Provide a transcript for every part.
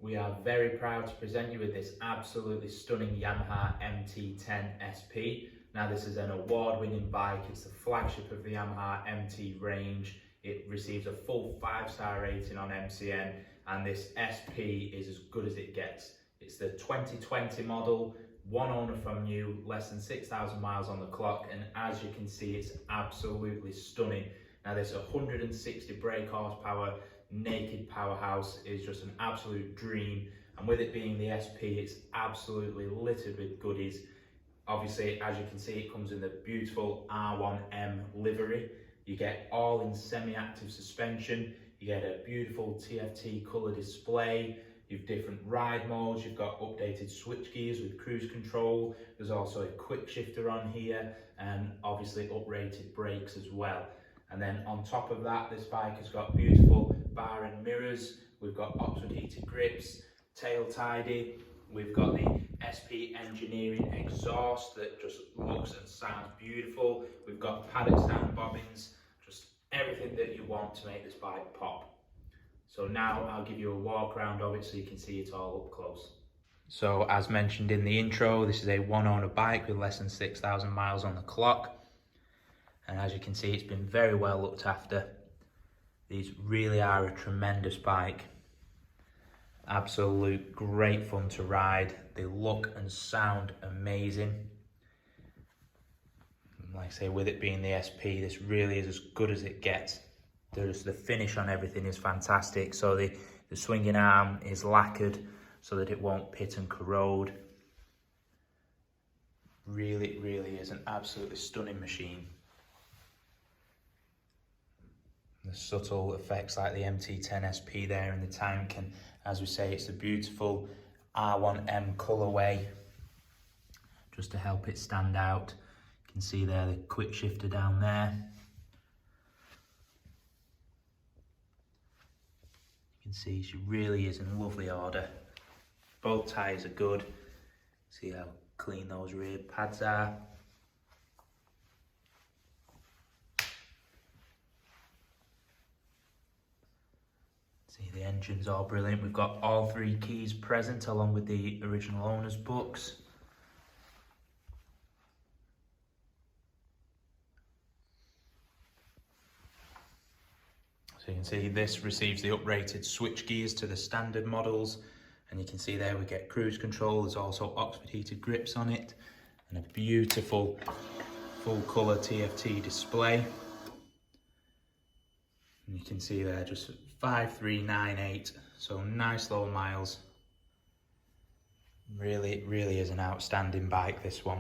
We are very proud to present you with this absolutely stunning Yamaha MT10 SP. Now this is an award-winning bike. It's the flagship of the Yamaha MT range. It receives a full 5-star rating on MCN, and this SP is as good as it gets. It's the 2020 model, one owner from new, less than 6,000 miles on the clock, and as you can see, it's absolutely stunning. Now this 160 brake horsepower naked powerhouse is just an absolute dream, and with it being the SP, it's absolutely littered with goodies. Obviously, as you can see, it comes in the beautiful R1m livery. You get Ohlins semi-active suspension, you get a beautiful TFT colour display, you've different ride modes, you've got updated switch gears with cruise control, there's also a quick shifter on here, and obviously uprated brakes as well. And then on top of that, this bike has got beautiful bar and mirrors, we've got Oxford heated grips, tail tidy, we've got the SP engineering exhaust that just looks and sounds beautiful, we've got paddock stand bobbins, just everything that you want to make this bike pop. So now I'll give you a walk around of it so you can see it all up close. So as mentioned in the intro, this is a one owner bike with less than 6,000 miles on the clock. And as you can see, it's been very well looked after. These really are a tremendous bike. Absolute great fun to ride. They look and sound amazing. Like I say, with it being the SP, this really is as good as it gets. The finish on everything is fantastic. So the swinging arm is lacquered so that it won't pit and corrode. Really, really is an absolutely stunning machine. The subtle effects like the MT10 SP there in the tank, and as we say, it's a beautiful R1m colourway just to help it stand out. You can see there the quick shifter down there. You can see she really is in lovely order. Both tyres are good. See how clean those rear pads are. See, the engine's all brilliant. We've got all 3 keys present along with the original owner's books. So you can see this receives the uprated switch gears to the standard models, and you can see there we get cruise control. There's also Oxford heated grips on it, and a beautiful full colour TFT display. And you can see there just 5398, so nice low miles. Really is an outstanding bike, this one.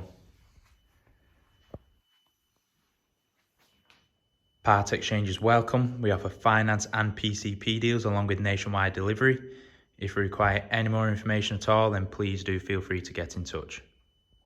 Part exchange is welcome. We offer finance and PCP deals along with nationwide delivery. If you require any more information at all, then please do feel free to get in touch.